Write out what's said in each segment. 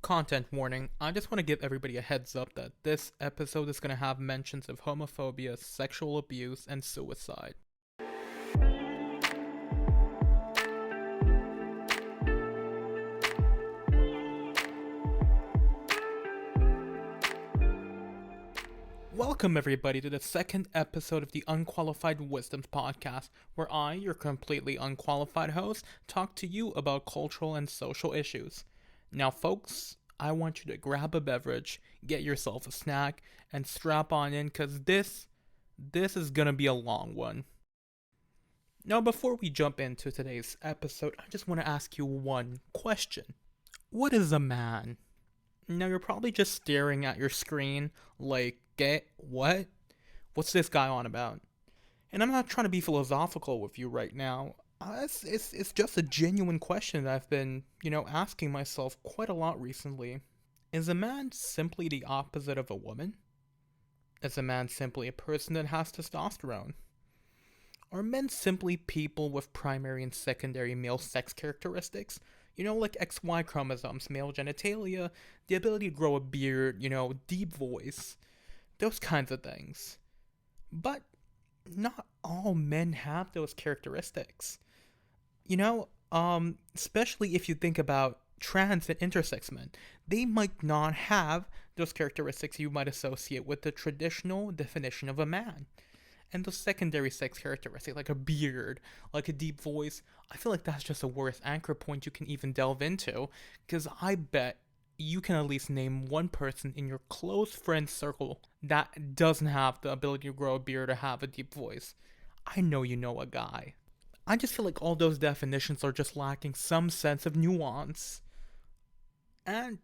Content warning. I just want to give everybody a heads up that this episode is going to have mentions of homophobia, sexual abuse, and suicide. Welcome, everybody, to the second episode of the Unqualified Wisdoms podcast, where I, your completely unqualified host, talk to you about cultural and social issues. Now, folks, I want you to grab a beverage, get yourself a snack, and strap on in, because this is going to be a long one. Now, before we jump into today's episode, I just want to ask you one question. What is a man? Now, you're probably just staring at your screen like, what? What's this guy on about? And I'm not trying to be philosophical with you right now. It's just a genuine question that I've been, asking myself quite a lot recently. Is a man simply the opposite of a woman? Is a man simply a person that has testosterone? Are men simply people with primary and secondary male sex characteristics? Like XY chromosomes, male genitalia, the ability to grow a beard, deep voice, those kinds of things. But not all men have those characteristics. Especially if you think about trans and intersex men, they might not have those characteristics you might associate with the traditional definition of a man. And those secondary sex characteristics, like a beard, like a deep voice, I feel like that's just the worst anchor point you can even delve into, because I bet you can at least name one person in your close friend circle that doesn't have the ability to grow a beard or have a deep voice. I know you know a guy. I just feel like all those definitions are just lacking some sense of nuance. And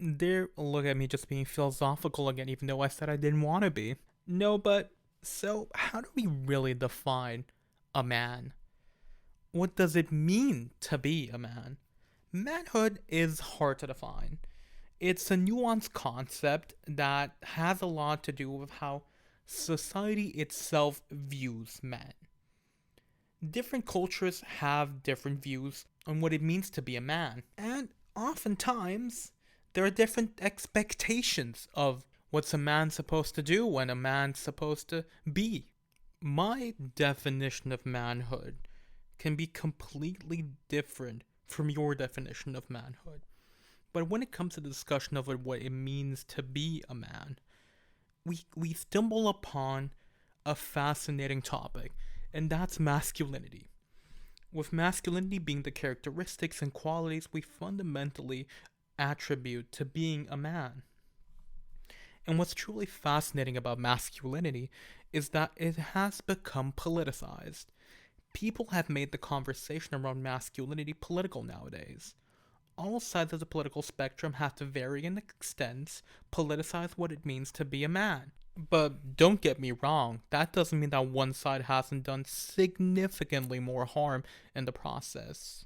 look at me just being philosophical again, even though I said I didn't want to be. No, but so how do we really define a man? What does it mean to be a man? Manhood is hard to define. It's a nuanced concept that has a lot to do with how society itself views men. Different cultures have different views on what it means to be a man, and oftentimes there are different expectations of what's a man supposed to do and a man's supposed to be. My definition of manhood can be completely different from your definition of manhood. But when it comes to the discussion of what it means to be a man, we stumble upon a fascinating topic, and that's masculinity. With masculinity being the characteristics and qualities we fundamentally attribute to being a man. And what's truly fascinating about masculinity is that it has become politicized. People have made the conversation around masculinity political nowadays. All sides of the political spectrum have to varying extents politicize what it means to be a man. But don't get me wrong, that doesn't mean that one side hasn't done significantly more harm in the process.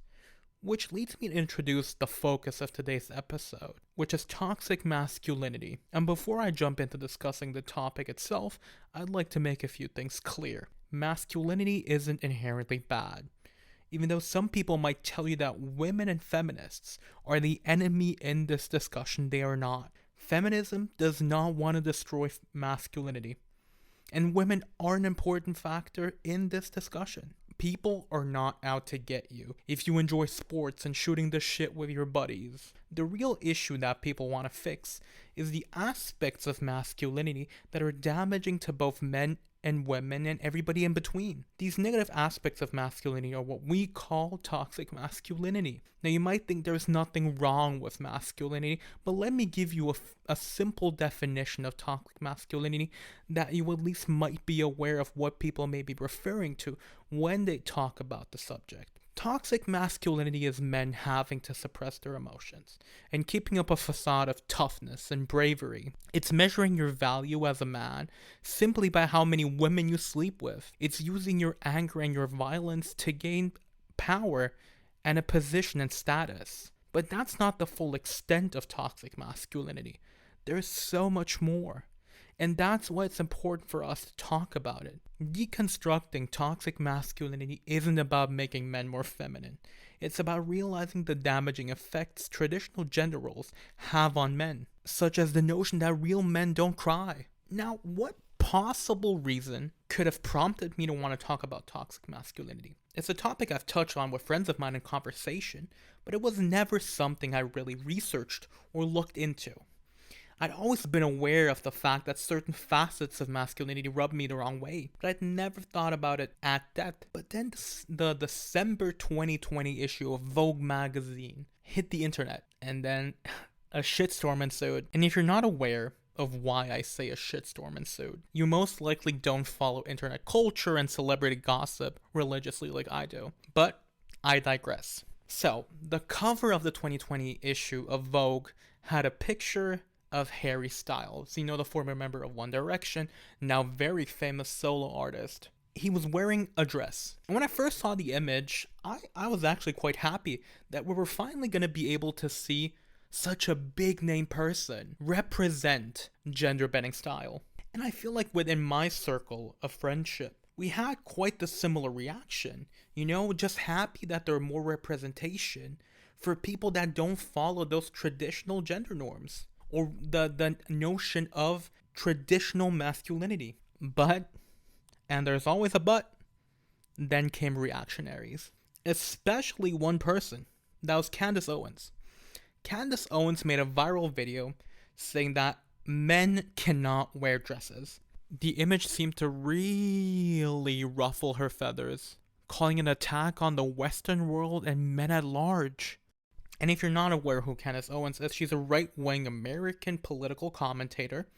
Which leads me to introduce the focus of today's episode, which is toxic masculinity. And before I jump into discussing the topic itself, I'd like to make a few things clear. Masculinity isn't inherently bad. Even though some people might tell you that women and feminists are the enemy in this discussion, they are not. Feminism does not want to destroy masculinity. And women are an important factor in this discussion. People are not out to get you if you enjoy sports and shooting the shit with your buddies. The real issue that people want to fix is the aspects of masculinity that are damaging to both men and women and everybody in between. These negative aspects of masculinity are what we call toxic masculinity. Now, you might think there's nothing wrong with masculinity, but let me give you a simple definition of toxic masculinity that you at least might be aware of what people may be referring to when they talk about the subject. Toxic masculinity is men having to suppress their emotions and keeping up a facade of toughness and bravery. It's measuring your value as a man simply by how many women you sleep with. It's using your anger and your violence to gain power and a position and status. But that's not the full extent of toxic masculinity. There's so much more. And that's why it's important for us to talk about it. Deconstructing toxic masculinity isn't about making men more feminine. It's about realizing the damaging effects traditional gender roles have on men, such as the notion that real men don't cry. Now, what possible reason could have prompted me to want to talk about toxic masculinity? It's a topic I've touched on with friends of mine in conversation, but it was never something I really researched or looked into. I'd always been aware of the fact that certain facets of masculinity rubbed me the wrong way, but I'd never thought about it at depth. But then the December 2020 issue of Vogue magazine hit the internet, and then a shitstorm ensued. And if you're not aware of why I say a shitstorm ensued, you most likely don't follow internet culture and celebrity gossip religiously like I do. But I digress. So, the cover of the 2020 issue of Vogue had a picture of Harry Styles, the former member of One Direction, now very famous solo artist. He was wearing a dress. And when I first saw the image, I was actually quite happy that we were finally going to be able to see such a big name person represent gender bending style. And I feel like within my circle of friendship, we had quite the similar reaction. Just happy that there are more representation for people that don't follow those traditional gender norms or the notion of traditional masculinity. But, and there's always a but, then came reactionaries. Especially one person. That was Candace Owens. Candace Owens made a viral video saying that men cannot wear dresses. The image seemed to really ruffle her feathers, calling it an attack on the Western world and men at large. And if you're not aware who Candace Owens is, she's a right-wing American political commentator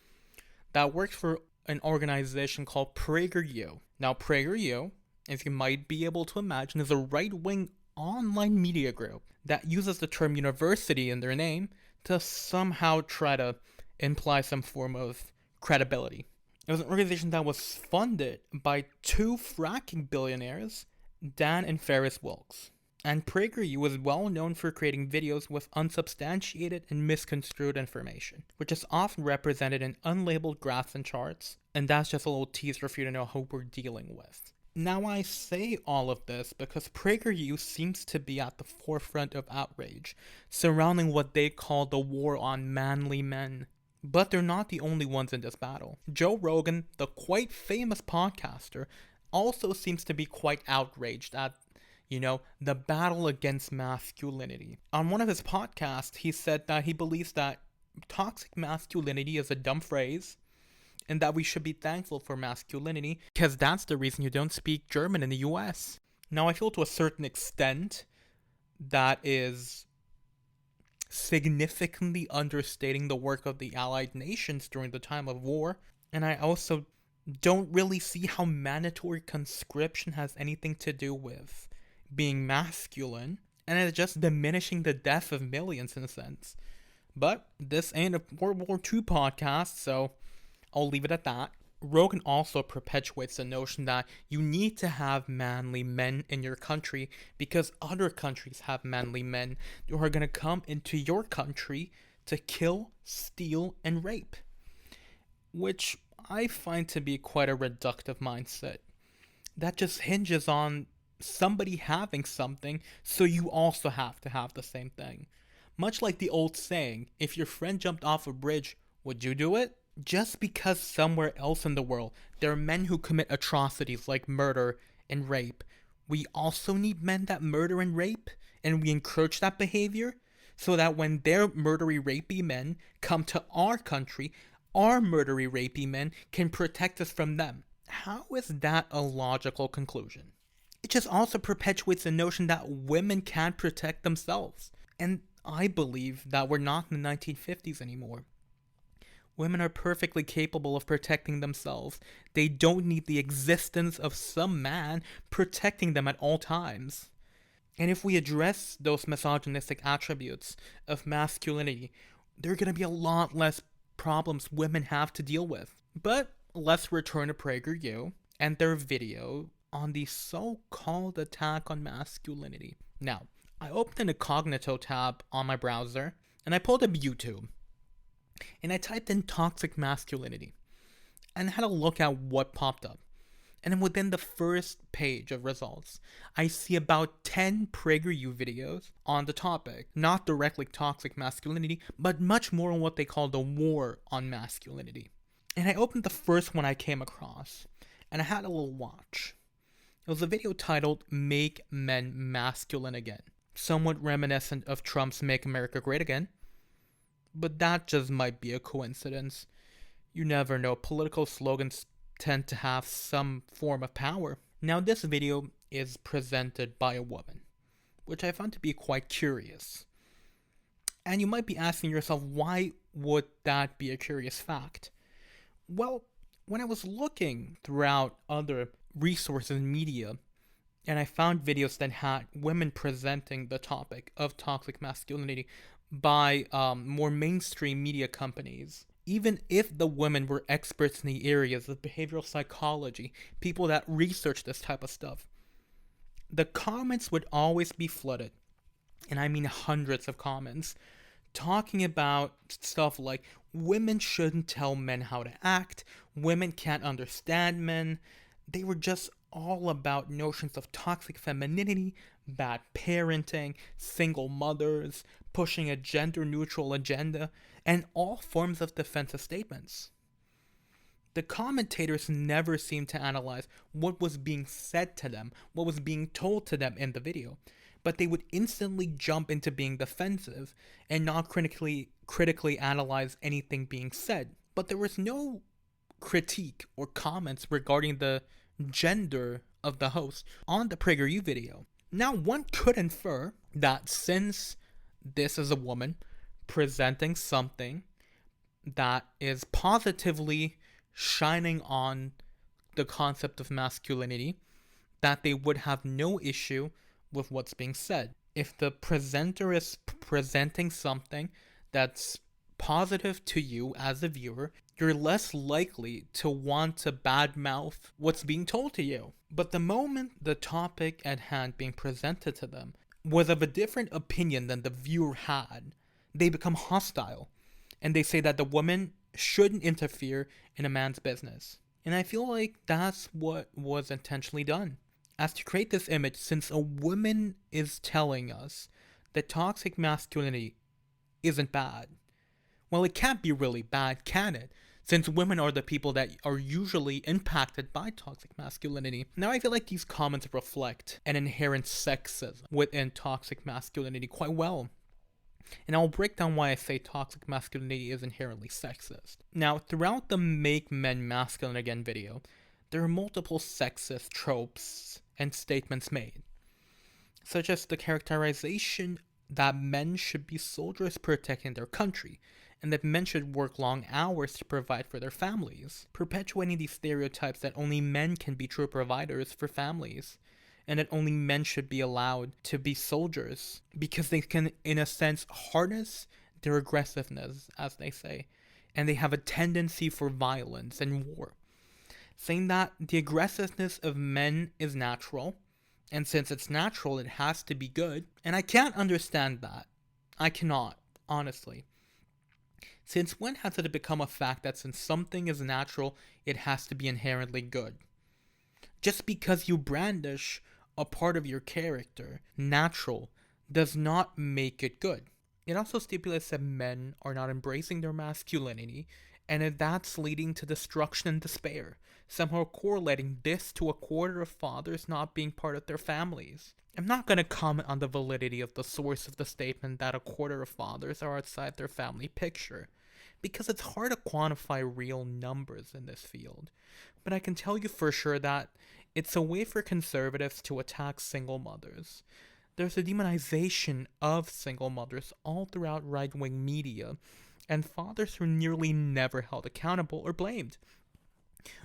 that works for an organization called PragerU. Now, PragerU, as you might be able to imagine, is a right-wing online media group that uses the term university in their name to somehow try to imply some form of credibility. It was an organization that was funded by two fracking billionaires, Dan and Ferris Wilks. And PragerU was well known for creating videos with unsubstantiated and misconstrued information, which is often represented in unlabeled graphs and charts, and that's just a little teaser for you to know who we're dealing with. Now, I say all of this because PragerU seems to be at the forefront of outrage surrounding what they call the war on manly men. But they're not the only ones in this battle. Joe Rogan, the quite famous podcaster, also seems to be quite outraged at the battle against masculinity. On one of his podcasts, he said that he believes that toxic masculinity is a dumb phrase and that we should be thankful for masculinity because that's the reason you don't speak German in the US. Now, I feel to a certain extent that is significantly understating the work of the Allied nations during the time of war, and I also don't really see how mandatory conscription has anything to do with being masculine, and it's just diminishing the death of millions in a sense. But this ain't a World War II podcast, so I'll leave it at that. Rogan also perpetuates the notion that you need to have manly men in your country because other countries have manly men who are going to come into your country to kill, steal, and rape. Which I find to be quite a reductive mindset. That just hinges on somebody having something, so you also have to have the same thing. Much like the old saying, if your friend jumped off a bridge, would you do it? Just because somewhere else in the world there are men who commit atrocities like murder and rape, we also need men that murder and rape, and we encourage that behavior, so that when their murdery rapey men come to our country, our murdery rapey men can protect us from them. How is that a logical conclusion? It just also perpetuates the notion that women can't protect themselves. And I believe that we're not in the 1950s anymore. Women are perfectly capable of protecting themselves. They don't need the existence of some man protecting them at all times. And if we address those misogynistic attributes of masculinity, there are going to be a lot less problems women have to deal with. But let's return to PragerU and their video on the so-called attack on masculinity. Now, I opened an incognito tab on my browser, and I pulled up YouTube. And I typed in toxic masculinity, and had a look at what popped up. And then within the first page of results, I see about 10 PragerU videos on the topic. Not directly toxic masculinity, but much more on what they call the war on masculinity. And I opened the first one I came across, and I had a little watch. It was a video titled Make Men Masculine Again, somewhat reminiscent of Trump's Make America Great Again. But that just might be a coincidence. You never know, political slogans tend to have some form of power. Now, this video is presented by a woman, which I found to be quite curious. And you might be asking yourself, why would that be a curious fact? Well, when I was looking throughout other resources and media, and I found videos that had women presenting the topic of toxic masculinity by more mainstream media companies, even if the women were experts in the areas of behavioral psychology, people that research this type of stuff, the comments would always be flooded, and I mean hundreds of comments, talking about stuff like women shouldn't tell men how to act, women can't understand men. They were just all about notions of toxic femininity, bad parenting, single mothers, pushing a gender neutral agenda, and all forms of defensive statements. The commentators never seemed to analyze what was being said to them, what was being told to them in the video, but they would instantly jump into being defensive and not critically analyze anything being said. But there was no critique or comments regarding the gender of the host on the PragerU video. Now, one could infer that since this is a woman presenting something that is positively shining on the concept of masculinity, that they would have no issue with what's being said. If the presenter is presenting something that's positive to you as a viewer, you're less likely to want to badmouth what's being told to you. But the moment the topic at hand being presented to them was of a different opinion than the viewer had, they become hostile, and they say that the woman shouldn't interfere in a man's business. And I feel like that's what was intentionally done, as to create this image, since a woman is telling us that toxic masculinity isn't bad. Well, it can't be really bad, can it? Since women are the people that are usually impacted by toxic masculinity. Now, I feel like these comments reflect an inherent sexism within toxic masculinity quite well. And I'll break down why I say toxic masculinity is inherently sexist. Now, throughout the Make Men Masculine Again video, there are multiple sexist tropes and statements made, such as the characterization that men should be soldiers protecting their country, and that men should work long hours to provide for their families, perpetuating these stereotypes that only men can be true providers for families, and that only men should be allowed to be soldiers, because they can, in a sense, harness their aggressiveness, as they say, and they have a tendency for violence and war, saying that the aggressiveness of men is natural, and since it's natural, it has to be good. And I can't understand that. I cannot, honestly. Since when has it become a fact that since something is natural, it has to be inherently good? Just because you brandish a part of your character, natural, does not make it good. It also stipulates that men are not embracing their masculinity, and that that's leading to destruction and despair, somehow correlating this to a quarter of fathers not being part of their families. I'm not going to comment on the validity of the source of the statement that a quarter of fathers are outside their family picture, because it's hard to quantify real numbers in this field. But I can tell you for sure that it's a way for conservatives to attack single mothers. There's a demonization of single mothers all throughout right-wing media, and fathers are nearly never held accountable or blamed.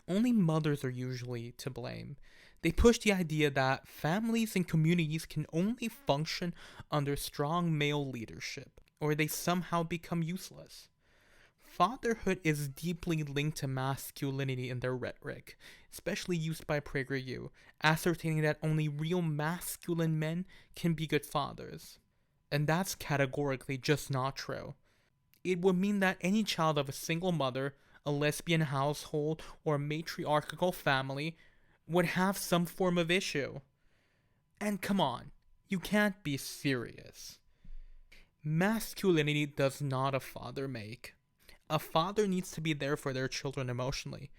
Only mothers are usually to blame. They push the idea that families and communities can only function under strong male leadership, or they somehow become useless. Fatherhood is deeply linked to masculinity in their rhetoric, especially used by PragerU, ascertaining that only real masculine men can be good fathers. And that's categorically just not true. It would mean that any child of a single mother, a lesbian household, or a matriarchal family would have some form of issue. And come on, you can't be serious. Masculinity does not a father make. A father needs to be there for their children emotionally.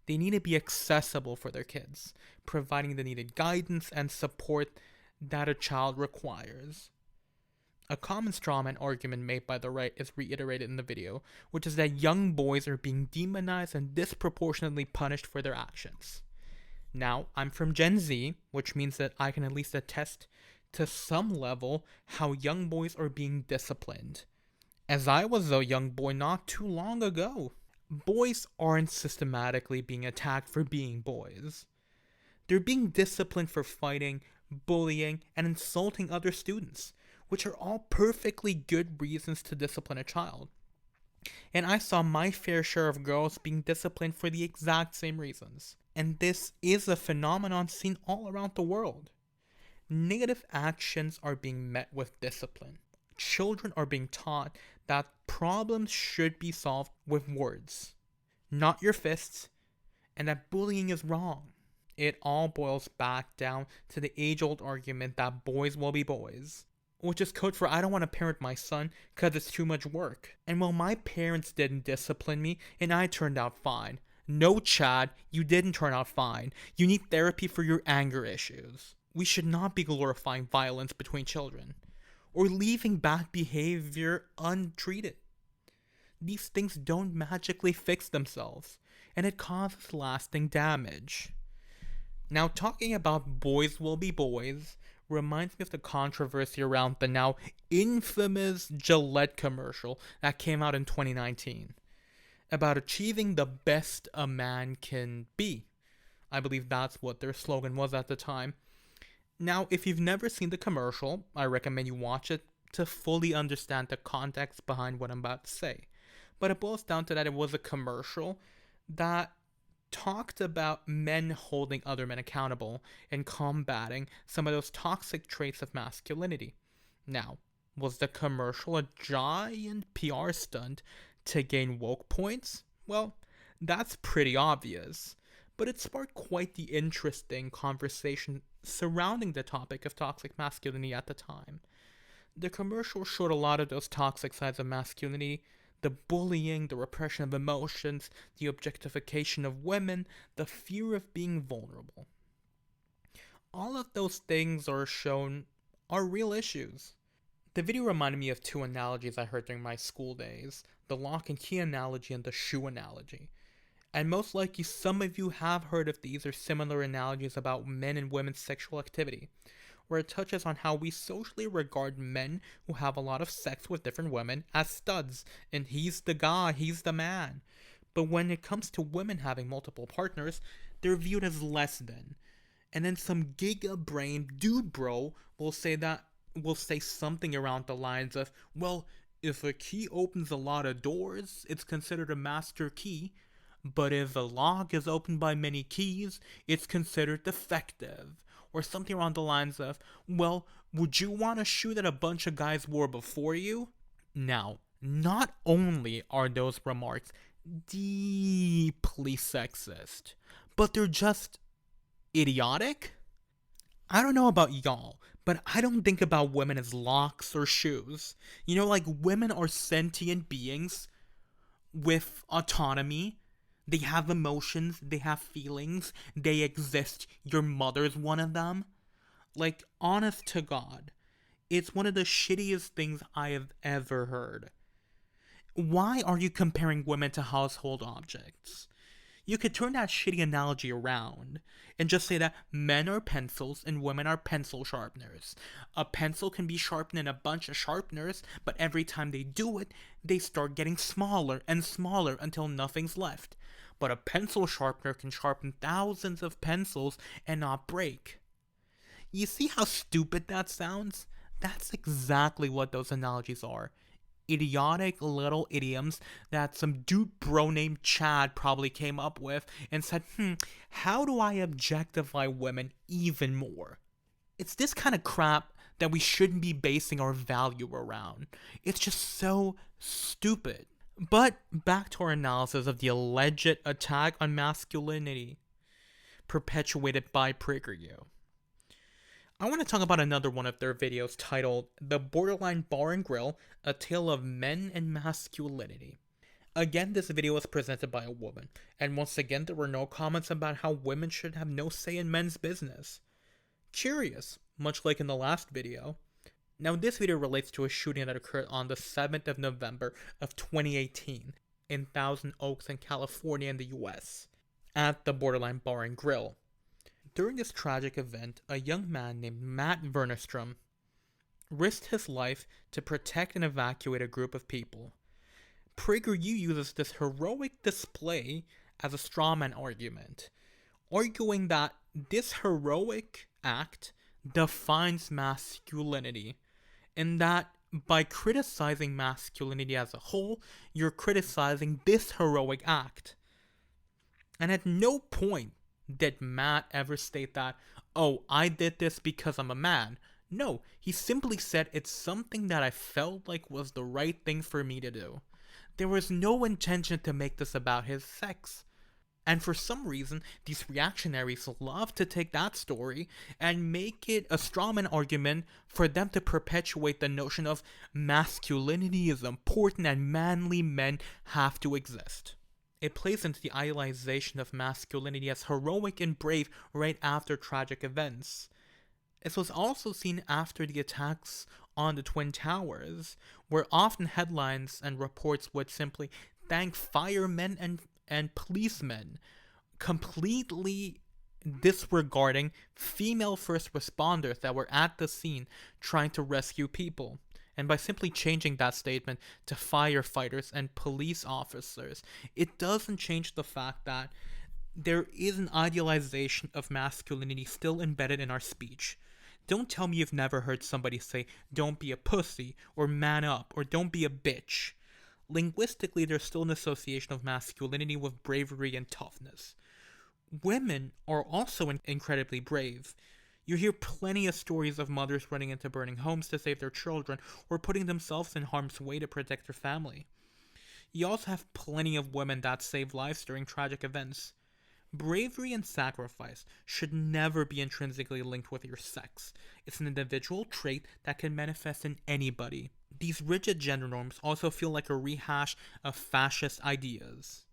They need to be accessible for their kids, providing the needed guidance and support that a child requires. A common strawman argument made by the right is reiterated in the video, which is that young boys are being demonized and disproportionately punished for their actions. Now, I'm from Gen Z, which means that I can at least attest to some level how young boys are being disciplined, as I was a young boy not too long ago. Boys aren't systematically being attacked for being boys. They're being disciplined for fighting, bullying, and insulting other students, which are all perfectly good reasons to discipline a child. And I saw my fair share of girls being disciplined for the exact same reasons. And this is a phenomenon seen all around the world. Negative actions are being met with discipline. Children are being taught that problems should be solved with words, not your fists, and that bullying is wrong. It all boils back down to the age-old argument that boys will be boys, which is code for I don't want to parent my son because it's too much work. And well, my parents didn't discipline me and I turned out fine. No, Chad, you didn't turn out fine. You need therapy for your anger issues. We should not be glorifying violence between children or leaving bad behavior untreated. These things don't magically fix themselves, and it causes lasting damage. Now, talking about boys will be boys reminds me of the controversy around the now infamous Gillette commercial that came out in 2019 about achieving the best a man can be. I believe that's what their slogan was at the time. Now, if you've never seen the commercial, I recommend you watch it to fully understand the context behind what I'm about to say. But it boils down to that it was a commercial that talked about men holding other men accountable and combating some of those toxic traits of masculinity. Now, was the commercial a giant PR stunt to gain woke points? Well, that's pretty obvious, but it sparked quite the interesting conversation surrounding the topic of toxic masculinity at the time. The commercial showed a lot of those toxic sides of masculinity: the bullying, the repression of emotions, the objectification of women, the fear of being vulnerable. All of those things are shown are real issues. The video reminded me of two analogies I heard during my school days: the lock and key analogy and the shoe analogy. And most likely some of you have heard of these or similar analogies about men and women's sexual activity, where it touches on how we socially regard men who have a lot of sex with different women as studs, and he's the guy, he's the man. But when it comes to women having multiple partners, they're viewed as less than. And then some giga-brain dude bro will say something around the lines of, well, if a key opens a lot of doors, it's considered a master key, but if a lock is opened by many keys, it's considered defective. Or something around the lines of, well, would you want a shoe that a bunch of guys wore before you? Now, not only are those remarks deeply sexist, but they're just idiotic. I don't know about y'all, but I don't think about women as locks or shoes. You know, like, women are sentient beings with autonomy. They have emotions, they have feelings, they exist. Your mother's one of them. Like, honest to God, it's one of the shittiest things I have ever heard. Why are you comparing women to household objects? You could turn that shitty analogy around and just say that men are pencils and women are pencil sharpeners. A pencil can be sharpened in a bunch of sharpeners, but every time they do it, they start getting smaller and smaller until nothing's left. But a pencil sharpener can sharpen thousands of pencils and not break. You see how stupid that sounds? That's exactly what those analogies are. Idiotic little idioms that some dude bro named Chad probably came up with and said, how do I objectify women even more? It's this kind of crap that we shouldn't be basing our value around. It's just so stupid. But back to our analysis of the alleged attack on masculinity. perpetuated by PragerU. I want to talk about another one of their videos titled The Borderline Bar and Grill, A Tale of Men and Masculinity. Again, this video was presented by a woman, and once again there were no comments about how women should have no say in men's business. Curious, much like in the last video. Now this video relates to a shooting that occurred on the 7th of November of 2018 in Thousand Oaks in California in the US, at the Borderline Bar and Grill. During this tragic event, a young man named Matt Vernerstrom risked his life to protect and evacuate a group of people. PragerU uses this heroic display as a strawman argument, arguing that this heroic act defines masculinity, and that by criticizing masculinity as a whole, you're criticizing this heroic act. And at no point did Matt ever state that, oh, I did this because I'm a man. No, he simply said it's something that I felt like was the right thing for me to do. There was no intention to make this about his sex. And for some reason, these reactionaries love to take that story and make it a strawman argument for them to perpetuate the notion of masculinity is important and manly men have to exist. It plays into the idealization of masculinity as heroic and brave right after tragic events. This was also seen after the attacks on the Twin Towers, where often headlines and reports would simply thank firemen and policemen, completely disregarding female first responders that were at the scene trying to rescue people. And by simply changing that statement to firefighters and police officers, it doesn't change the fact that there is an idealization of masculinity still embedded in our speech. Don't tell me you've never heard somebody say, don't be a pussy, or man up, or don't be a bitch. Linguistically, there's still an association of masculinity with bravery and toughness. Women are also incredibly brave. You hear plenty of stories of mothers running into burning homes to save their children, or putting themselves in harm's way to protect their family. You also have plenty of women that save lives during tragic events. Bravery and sacrifice should never be intrinsically linked with your sex. It's an individual trait that can manifest in anybody. These rigid gender norms also feel like a rehash of fascist ideas,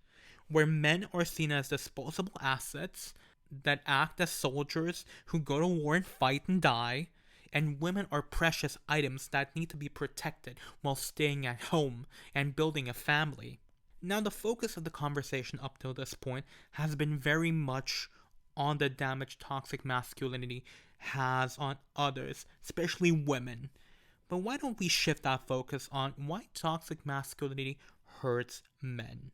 where men are seen as disposable assets that act as soldiers who go to war and fight and die, and women are precious items that need to be protected while staying at home and building a family. Now, the focus of the conversation up till this point has been very much on the damage toxic masculinity has on others, especially women. But why don't we shift that focus on why toxic masculinity hurts men?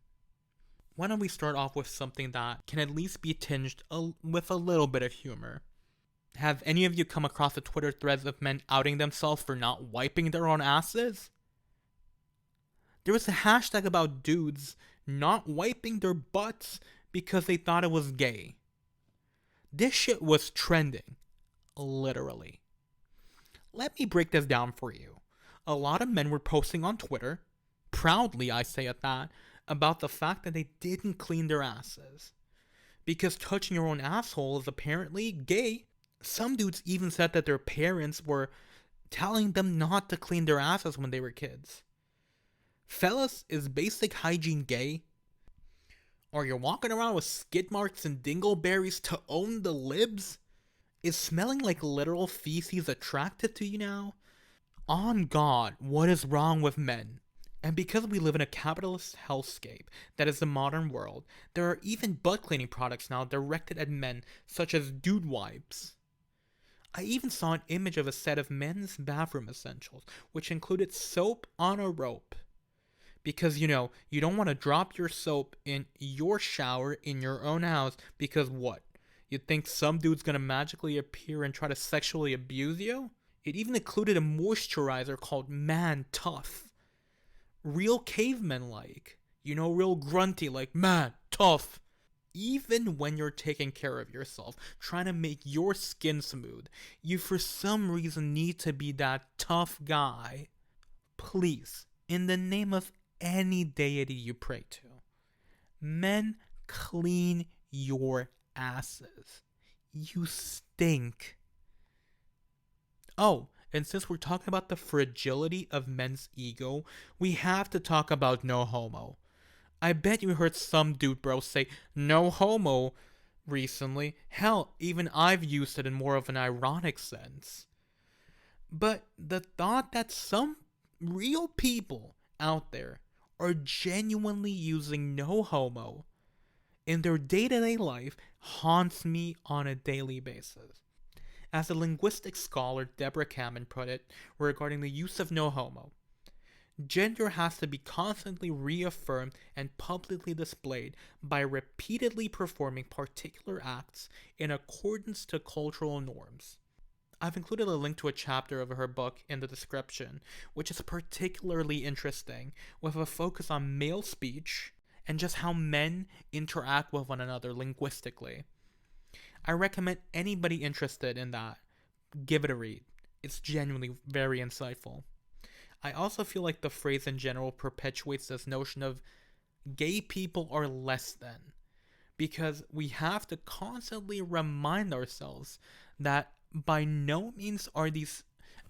Why don't we start off with something that can at least be tinged with a little bit of humor? Have any of you come across the Twitter threads of men outing themselves for not wiping their own asses? There was a hashtag about dudes not wiping their butts because they thought it was gay. This shit was trending. Literally. Let me break this down for you. A lot of men were posting on Twitter, proudly I say at that, about the fact that they didn't clean their asses. Because touching your own asshole is apparently gay. Some dudes even said that their parents were telling them not to clean their asses when they were kids. Fellas, is basic hygiene gay? Are you walking around with skid marks and dingleberries to own the libs? Is smelling like literal feces attractive to you now? On God, what is wrong with men? And because we live in a capitalist hellscape that is the modern world, there are even butt cleaning products now directed at men, such as dude wipes. I even saw an image of a set of men's bathroom essentials, which included soap on a rope. Because, you don't want to drop your soap in your shower in your own house because what? You think some dude's gonna magically appear and try to sexually abuse you? It even included a moisturizer called Man Tough. Real cavemen-like. Real grunty like, man, tough. Even when you're taking care of yourself, trying to make your skin smooth, you for some reason need to be that tough guy. Please, in the name of any deity you pray to, men, clean your asses. You stink. Oh, and since we're talking about the fragility of men's ego, we have to talk about no homo. I bet you heard some dude bro say no homo recently. Hell, even I've used it in more of an ironic sense. But the thought that some real people out there are genuinely using no homo in their day to day life haunts me on a daily basis. As the linguistic scholar Deborah Kamen put it regarding the use of no homo, gender has to be constantly reaffirmed and publicly displayed by repeatedly performing particular acts in accordance to cultural norms. I've included a link to a chapter of her book in the description, which is particularly interesting, with a focus on male speech and just how men interact with one another linguistically. I recommend anybody interested in that give it a read. It's genuinely very insightful. I also feel like the phrase in general perpetuates this notion of gay people are less than, because we have to constantly remind ourselves that by no means are these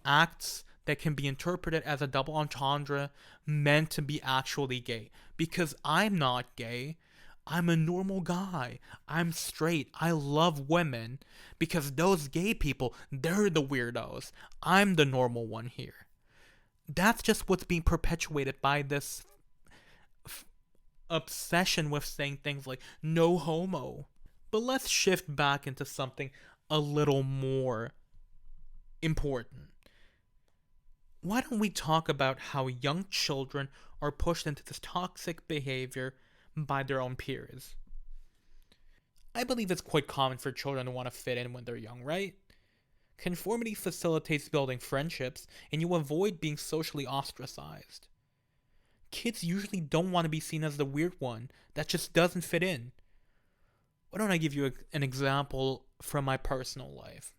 acts that can be interpreted as a double entendre meant to be actually gay. Because I'm not gay. I'm a normal guy. I'm straight. I love women. Because those gay people, they're the weirdos. I'm the normal one here. That's just what's being perpetuated by this obsession with saying things like no homo. But let's shift back into something a little more important. Why don't we talk about how young children are pushed into this toxic behavior by their own peers? I believe it's quite common for children to want to fit in when they're young, right? Conformity facilitates building friendships, and you avoid being socially ostracized. Kids usually don't want to be seen as the weird one that just doesn't fit in. Why don't I give you an example from my personal life?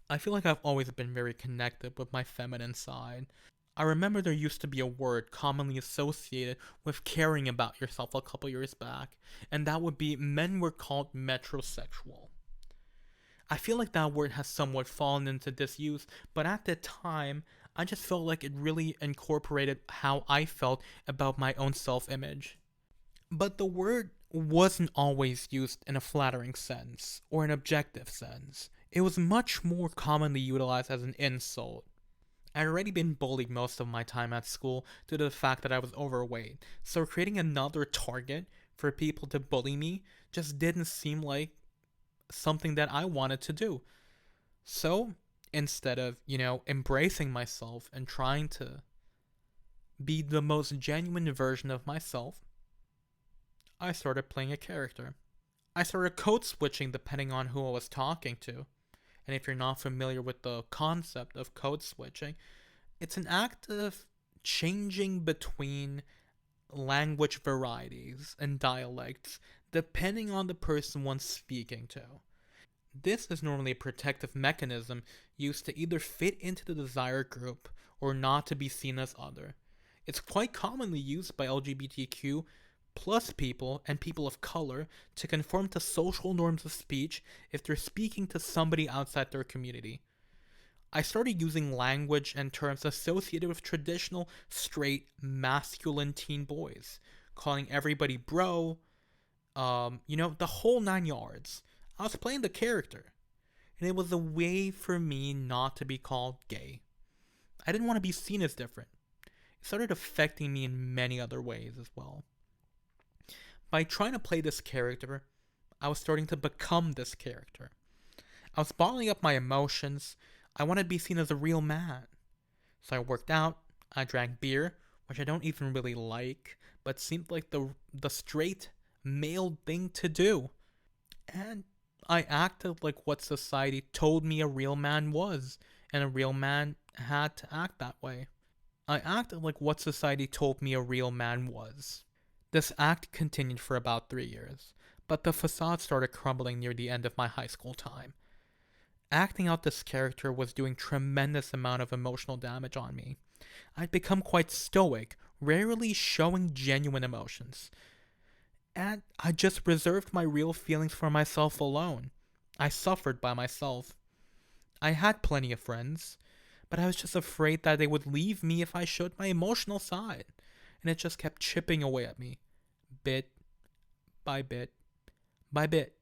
I feel like I've always been very connected with my feminine side. I remember there used to be a word commonly associated with caring about yourself a couple years back, and that would be men were called metrosexual. I feel like that word has somewhat fallen into disuse, but at the time, I just felt like it really incorporated how I felt about my own self image. But the word wasn't always used in a flattering sense or an objective sense. It was much more commonly utilized as an insult. I'd already been bullied most of my time at school due to the fact that I was overweight, so creating another target for people to bully me just didn't seem like something that I wanted to do. So, instead of, embracing myself and trying to be the most genuine version of myself, I started playing a character. I started code switching depending on who I was talking to. And if you're not familiar with the concept of code switching, it's an act of changing between language varieties and dialects depending on the person one's speaking to. This is normally a protective mechanism used to either fit into the desired group or not to be seen as other. It's quite commonly used by LGBTQ plus people and people of color to conform to social norms of speech if they're speaking to somebody outside their community. I started using language and terms associated with traditional straight masculine teen boys, calling everybody bro, the whole 9 yards. I was playing the character, and it was a way for me not to be called gay. I didn't want to be seen as different. It started affecting me in many other ways as well. By trying to play this character, I was starting to become this character. I was bottling up my emotions. I wanted to be seen as a real man. So I worked out, I drank beer, which I don't even really like, but seemed like the straight male thing to do. And I acted like what society told me a real man was, and a real man had to act that way. I acted like what society told me a real man was. This act continued for about 3 years, but the facade started crumbling near the end of my high school time. Acting out this character was doing tremendous amount of emotional damage on me. I'd become quite stoic, rarely showing genuine emotions. And I just reserved my real feelings for myself alone. I suffered by myself. I had plenty of friends, but I was just afraid that they would leave me if I showed my emotional side. And it just kept chipping away at me, bit by bit by bit.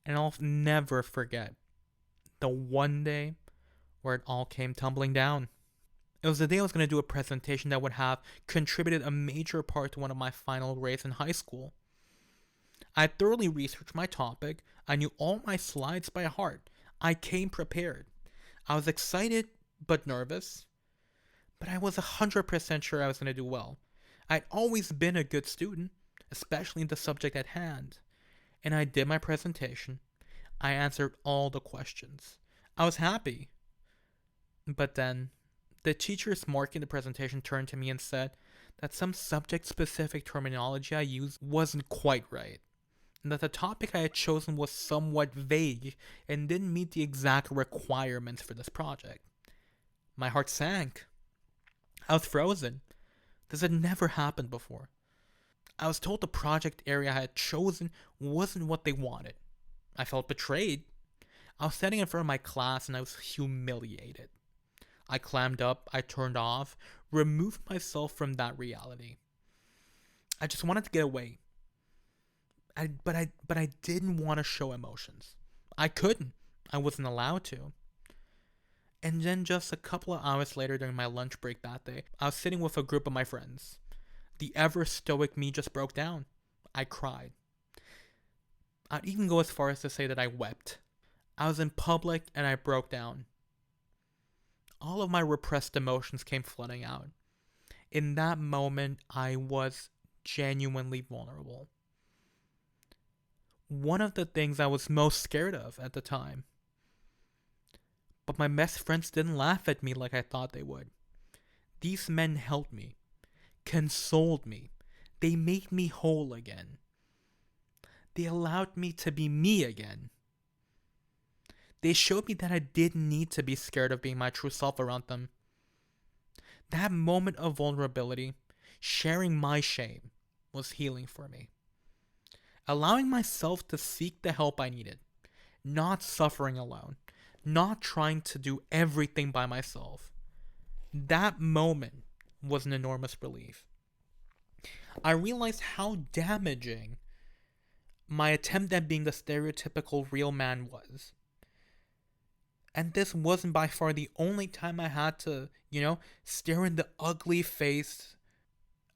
And I'll never forget the one day where it all came tumbling down. It was the day I was going to do a presentation that would have contributed a major part to one of my final grades in high school. I had thoroughly researched my topic. I knew all my slides by heart. I came prepared. I was excited but nervous, but I was 100% sure I was going to do well. I'd always been a good student, especially in the subject at hand. And I did my presentation. I answered all the questions. I was happy. But then, the teachers marking the presentation turned to me and said that some subject specific terminology I used wasn't quite right, and that the topic I had chosen was somewhat vague and didn't meet the exact requirements for this project. My heart sank. I was frozen. This had never happened before. I was told the project area I had chosen wasn't what they wanted. I felt betrayed. I was standing in front of my class and I was humiliated. I clammed up, I turned off, removed myself from that reality. I just wanted to get away. But I didn't want to show emotions. I couldn't. I wasn't allowed to. And then just a couple of hours later during my lunch break that day, I was sitting with a group of my friends. The ever stoic me just broke down. I cried. I'd even go as far as to say that I wept. I was in public and I broke down. All of my repressed emotions came flooding out. In that moment, I was genuinely vulnerable. One of the things I was most scared of at the time. But my best friends didn't laugh at me like I thought they would. These men helped me, consoled me. They made me whole again. They allowed me to be me again. They showed me that I didn't need to be scared of being my true self around them. That moment of vulnerability, sharing my shame, was healing for me. Allowing myself to seek the help I needed, not suffering alone, not trying to do everything by myself. That moment was an enormous relief. I realized how damaging my attempt at being the stereotypical real man was. And this wasn't by far the only time I had to, stare in the ugly face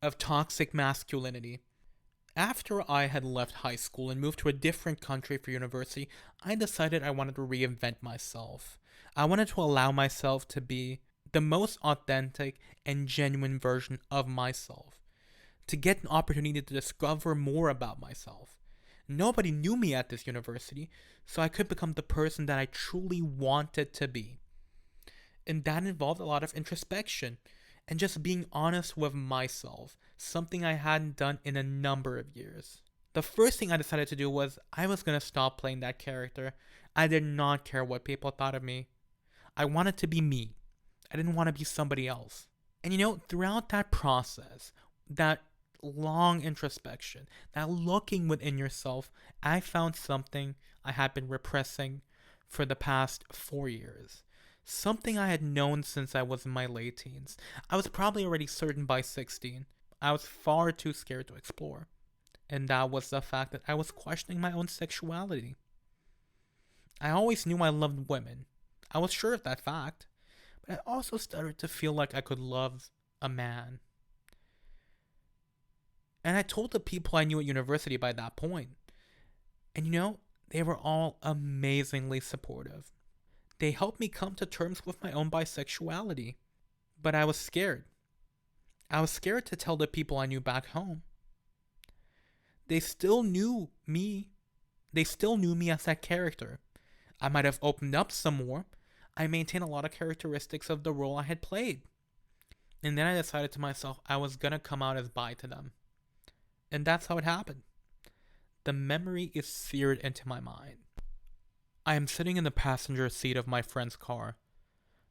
of toxic masculinity. After I had left high school and moved to a different country for university, I decided I wanted to reinvent myself. I wanted to allow myself to be the most authentic and genuine version of myself. To get an opportunity to discover more about myself. Nobody knew me at this university, so I could become the person that I truly wanted to be. And that involved a lot of introspection and just being honest with myself, something I hadn't done in a number of years. The first thing I decided to do was I was going to stop playing that character. I did not care what people thought of me. I wanted to be me. I didn't want to be somebody else. And throughout that process, that long introspection, that looking within yourself, I found something I had been repressing for the past 4 years. Something I had known since I was in my late teens. I was probably already certain by 16. I was far too scared to explore. And that was the fact that I was questioning my own sexuality. I always knew I loved women. I was sure of that fact. But I also started to feel like I could love a man. And I told the people I knew at university by that point. And they were all amazingly supportive. They helped me come to terms with my own bisexuality. But I was scared. I was scared to tell the people I knew back home. They still knew me. They still knew me as that character. I might have opened up some more. I maintained a lot of characteristics of the role I had played. And then I decided to myself I was gonna come out as bi to them. And that's how it happened. The memory is seared into my mind. I am sitting in the passenger seat of my friend's car.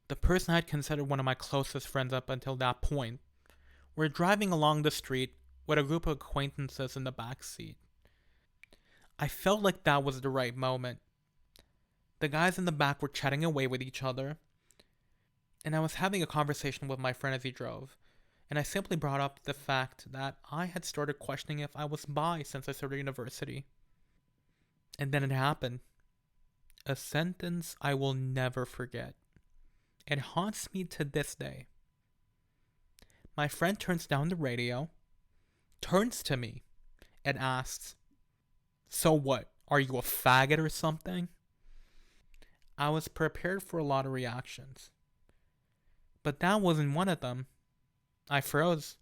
The person I had considered one of my closest friends up until that point. We're driving along the street with a group of acquaintances in the back seat. I felt like that was the right moment. The guys in the back were chatting away with each other, and I was having a conversation with my friend as he drove, and I simply brought up the fact that I had started questioning if I was bi since I started university. And then it happened. A sentence I will never forget. It haunts me to this day. My friend turns down the radio, turns to me, and asks, "So what? Are you a faggot or something?" I was prepared for a lot of reactions, but that wasn't one of them. I froze.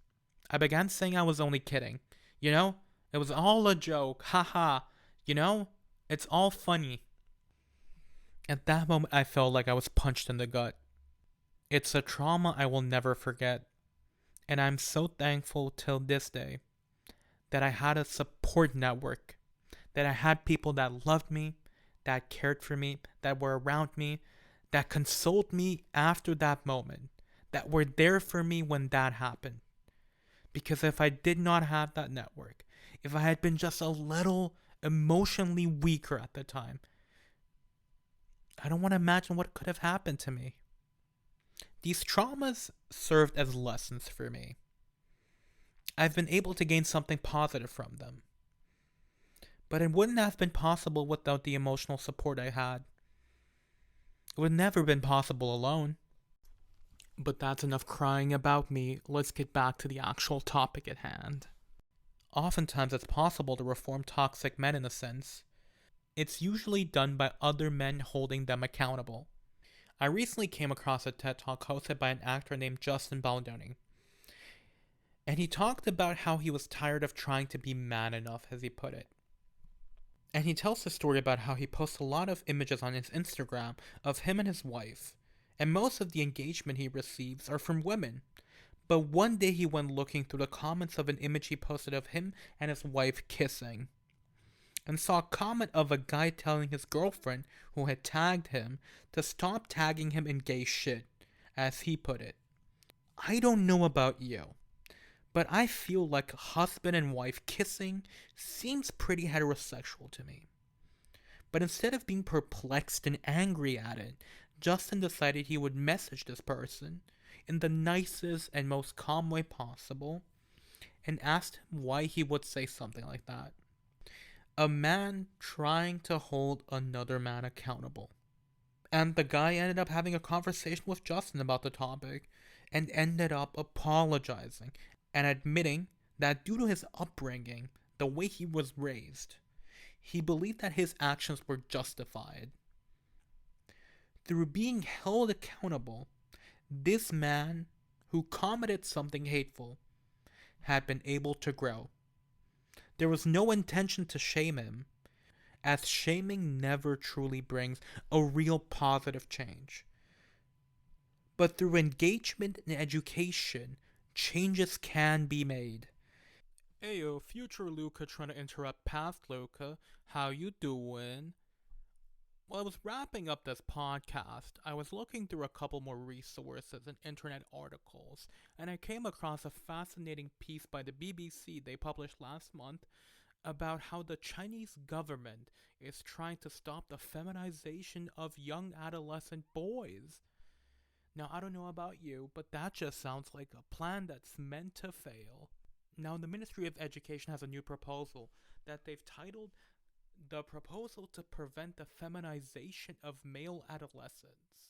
I began saying I was only kidding. You know, it was all a joke. Haha. You know, it's all funny. At that moment, I felt like I was punched in the gut. It's a trauma I will never forget, and I'm so thankful till this day that I had a support network, that I had people that loved me, that cared for me, that were around me, that consoled me after that moment, that were there for me when that happened. Because if I did not have that network, if I had been just a little emotionally weaker at the time, I don't want to imagine what could have happened to me. These traumas served as lessons for me. I've been able to gain something positive from them. But it wouldn't have been possible without the emotional support I had. It would never have been possible alone. But that's enough crying about me. Let's get back to the actual topic at hand. Oftentimes, it's possible to reform toxic men in a sense. It's usually done by other men holding them accountable. I recently came across a TED Talk hosted by an actor named Justin Baldoni. And he talked about how he was tired of trying to be man enough, as he put it. And he tells the story about how he posts a lot of images on his Instagram of him and his wife. And most of the engagement he receives are from women. But one day he went looking through the comments of an image he posted of him and his wife kissing, and saw a comment of a guy telling his girlfriend, who had tagged him, to stop tagging him in gay shit, as he put it. I don't know about you, but I feel like husband and wife kissing seems pretty heterosexual to me. But instead of being perplexed and angry at it, Justin decided he would message this person in the nicest and most calm way possible and asked him why he would say something like that. A man trying to hold another man accountable. And the guy ended up having a conversation with Justin about the topic and ended up apologizing and admitting that due to his upbringing, the way he was raised, he believed that his actions were justified. Through being held accountable, this man, who commented something hateful, had been able to grow. There was no intention to shame him, as shaming never truly brings a real positive change. But through engagement and education, changes can be made. Ayo, future Luca trying to interrupt past Luca. How you doing? While I was wrapping up this podcast, I was looking through a couple more resources and internet articles, and I came across a fascinating piece by the BBC they published last month about how the Chinese government is trying to stop the feminization of young adolescent boys. Now, I don't know about you, but that just sounds like a plan that's meant to fail. Now, the Ministry of Education has a new proposal that they've titled "The Proposal to Prevent the Feminization of Male Adolescents,"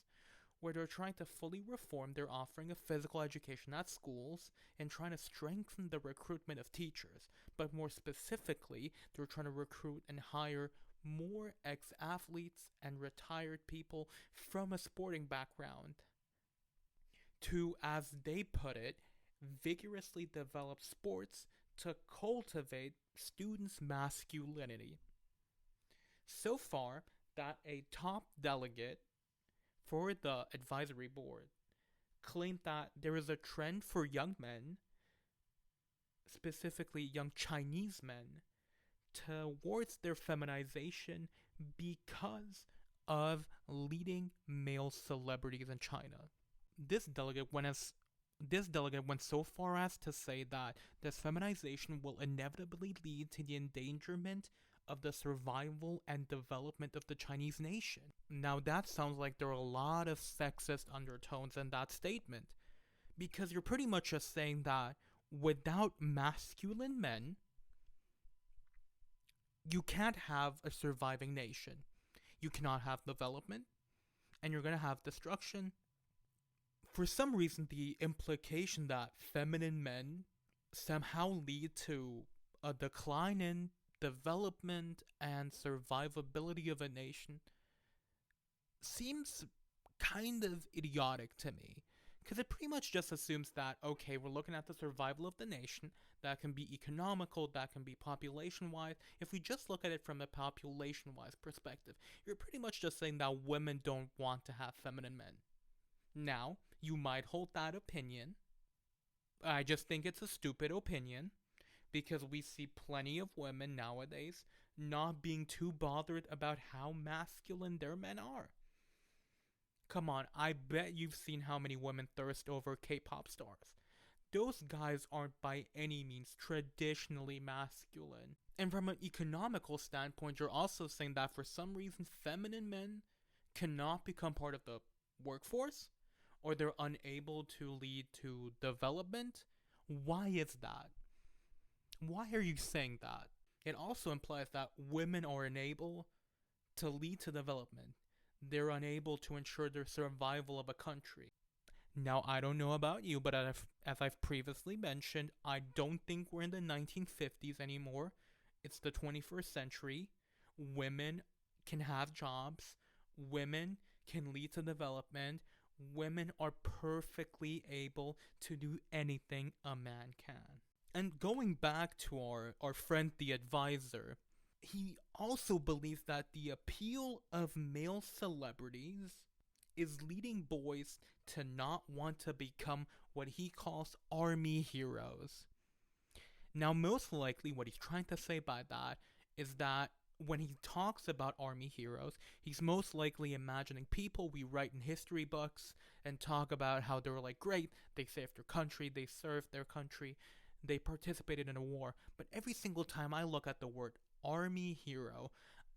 where they're trying to fully reform their offering of physical education at schools and trying to strengthen the recruitment of teachers. But more specifically, they're trying to recruit and hire more ex-athletes and retired people from a sporting background to, as they put it, vigorously develop sports to cultivate students' masculinity. So far, that a top delegate for the advisory board claimed that there is a trend for young men, specifically young Chinese men, towards their feminization because of leading male celebrities in China. This delegate went as This delegate went so far as to say that this feminization will inevitably lead to the endangerment of the survival and development of the Chinese nation. Now, that sounds like there are a lot of sexist undertones in that statement, because you're pretty much just saying that without masculine men, you can't have a surviving nation. You cannot have development, and you're going to have destruction. For some reason, the implication that feminine men somehow lead to a decline in development and survivability of a nation seems kind of idiotic to me. Because it pretty much just assumes that, okay, we're looking at the survival of the nation. That can be economical, that can be population wise. If we just look at it from a population wise perspective, you're pretty much just saying that women don't want to have feminine men. Now, you might hold that opinion. I just think it's a stupid opinion because we see plenty of women nowadays not being too bothered about how masculine their men are. Come on, I bet you've seen how many women thirst over K-pop stars. Those guys aren't by any means traditionally masculine. And from an economical standpoint, you're also saying that for some reason feminine men cannot become part of the workforce, or they're unable to lead to development. Why is that? Why are you saying that? It also implies that women are unable to lead to development. They're unable to ensure the survival of a country. Now, I don't know about you, but as I've previously mentioned, I don't think we're in the 1950s anymore. It's the 21st century. Women can have jobs. Women can lead to development. Women are perfectly able to do anything a man can. And going back to our friend the advisor, he also believes that the appeal of male celebrities is leading boys to not want to become what he calls army heroes. Now, most likely, what he's trying to say by that is that when he talks about army heroes, he's most likely imagining people we write in history books and talk about how they were like great, they saved their country, they served their country, they participated in a war. But every single time I look at the word army hero,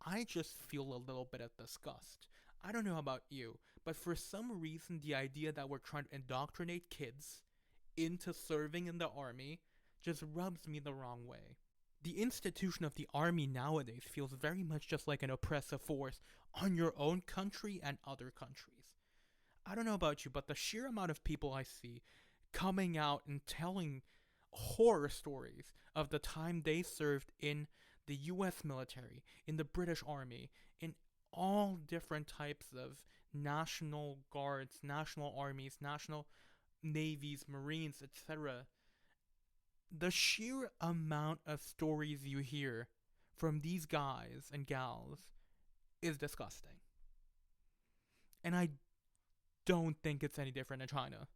I just feel a little bit of disgust. I don't know about you, but for some reason, the idea that we're trying to indoctrinate kids into serving in the army just rubs me the wrong way. The institution of the army nowadays feels very much just like an oppressive force on your own country and other countries. I don't know about you, but the sheer amount of people I see coming out and telling horror stories of the time they served in the US military, in the British Army, in all different types of national guards, national armies, national navies, marines, etc. The sheer amount of stories you hear from these guys and gals is disgusting. And I don't think it's any different in China.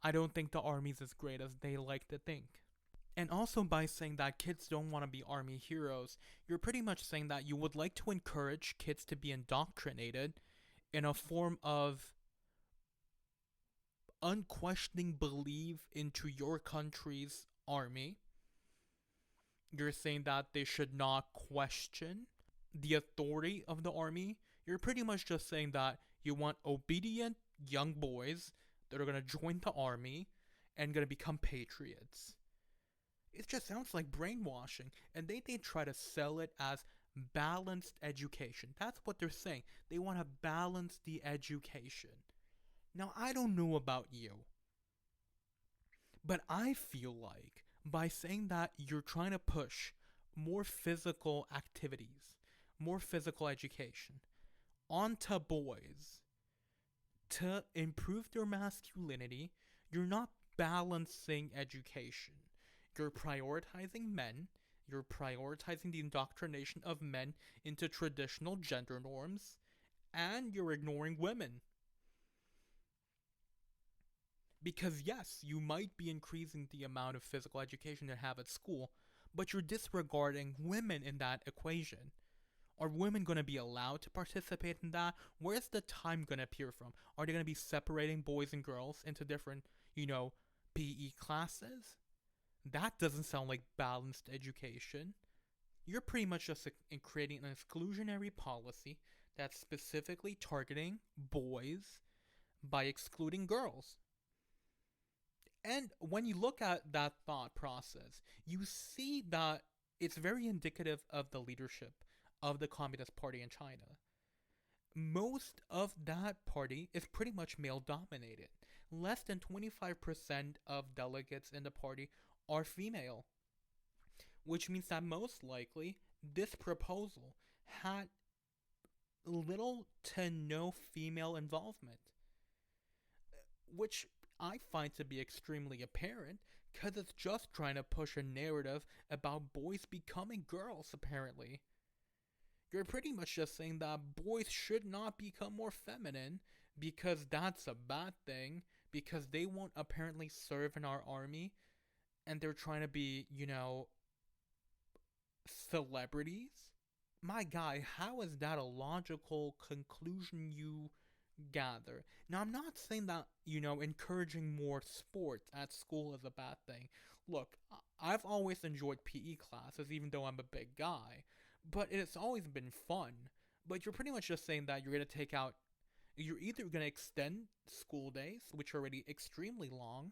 I don't think the army's as great as they like to think. And also, by saying that kids don't want to be army heroes, you're pretty much saying that you would like to encourage kids to be indoctrinated in a form of unquestioning belief into your country's army. You're saying that they should not question the authority of the army. You're pretty much just saying that you want obedient young boys that are going to join the army and going to become patriots. It just sounds like brainwashing, and they try to sell it as balanced education. That's what they're saying. They want to balance the education. Now, I don't know about you, but I feel like by saying that you're trying to push more physical activities, more physical education onto boys to improve their masculinity, you're not balancing education. You're prioritizing men. You're prioritizing the indoctrination of men into traditional gender norms. And you're ignoring women. Because yes, you might be increasing the amount of physical education you have at school, but you're disregarding women in that equation. Are women going to be allowed to participate in that? Where's the time going to appear from? Are they going to be separating boys and girls into different, PE classes? That doesn't sound like balanced education. You're pretty much just creating an exclusionary policy that's specifically targeting boys by excluding girls. And when you look at that thought process, you see that it's very indicative of the leadership of the Communist Party in China. Most of that party is pretty much male dominated. Less than 25% of delegates in the party are female, which means that most likely this proposal had little to no female involvement, which I find to be extremely apparent because it's just trying to push a narrative about boys becoming girls, apparently. You're pretty much just saying that boys should not become more feminine because that's a bad thing, because they won't apparently serve in our army, and they're trying to be, celebrities? My guy, how is that a logical conclusion you gather? Now, I'm not saying that, encouraging more sports at school is a bad thing. Look, I've always enjoyed PE classes, even though I'm a big guy, but it's always been fun. But you're pretty much just saying that you're either going to extend school days, which are already extremely long,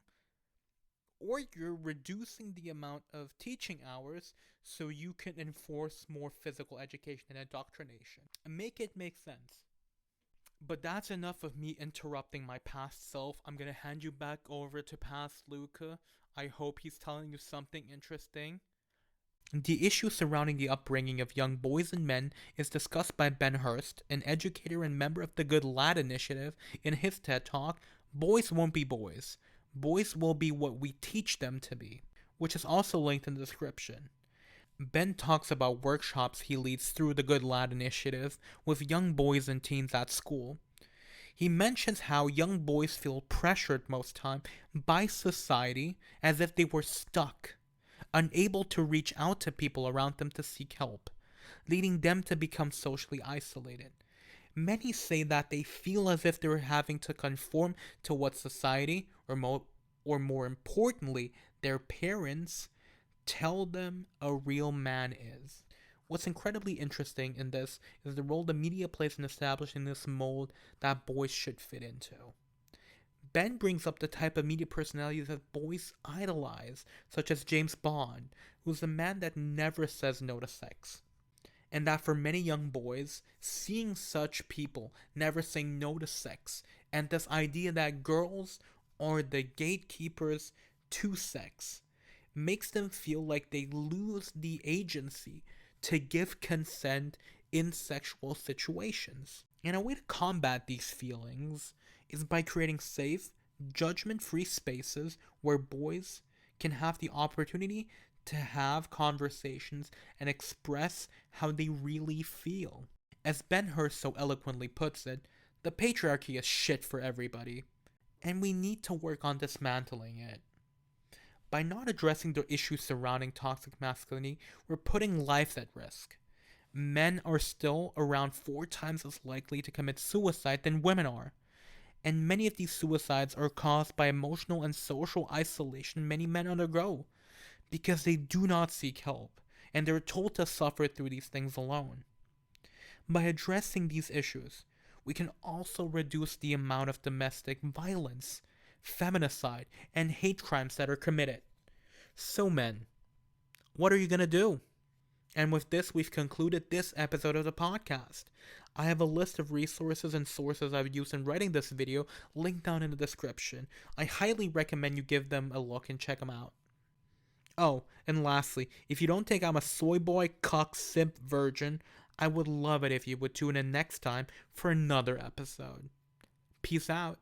or you're reducing the amount of teaching hours so you can enforce more physical education and indoctrination. Make it make sense. But that's enough of me interrupting my past self. I'm gonna hand you back over to past Luca. I hope he's telling you something interesting. The issue surrounding the upbringing of young boys and men is discussed by Ben Hurst, an educator and member of the Good Lad Initiative, in his TED Talk, Boys Won't Be Boys. Boys will be what we teach them to be, which is also linked in the description. Ben talks about workshops he leads through the Good Lad Initiative with young boys and teens at school. He mentions how young boys feel pressured most time by society as if they were stuck, unable to reach out to people around them to seek help, leading them to become socially isolated. Many say that they feel as if they're having to conform to what society, or more importantly, their parents, tell them a real man is. What's incredibly interesting in this is the role the media plays in establishing this mold that boys should fit into. Ben brings up the type of media personalities that boys idolize, such as James Bond, who's a man that never says no to sex. And that for many young boys, seeing such people never saying no to sex, and this idea that girls are the gatekeepers to sex, makes them feel like they lose the agency to give consent in sexual situations. And a way to combat these feelings is by creating safe, judgment-free spaces where boys can have the opportunity to have conversations and express how they really feel. As Ben Hurst so eloquently puts it, the patriarchy is shit for everybody, and we need to work on dismantling it. By not addressing the issues surrounding toxic masculinity, we're putting lives at risk. Men are still around 4 times as likely to commit suicide than women are, and many of these suicides are caused by emotional and social isolation many men undergo, because they do not seek help, and they're told to suffer through these things alone. By addressing these issues, we can also reduce the amount of domestic violence, feminicide, and hate crimes that are committed. So men, what are you gonna do? And with this, we've concluded this episode of the podcast. I have a list of resources and sources I've used in writing this video linked down in the description. I highly recommend you give them a look and check them out. Oh, and lastly, if you don't think I'm a soy boy, cuck, simp, virgin, I would love it if you would tune in next time for another episode. Peace out.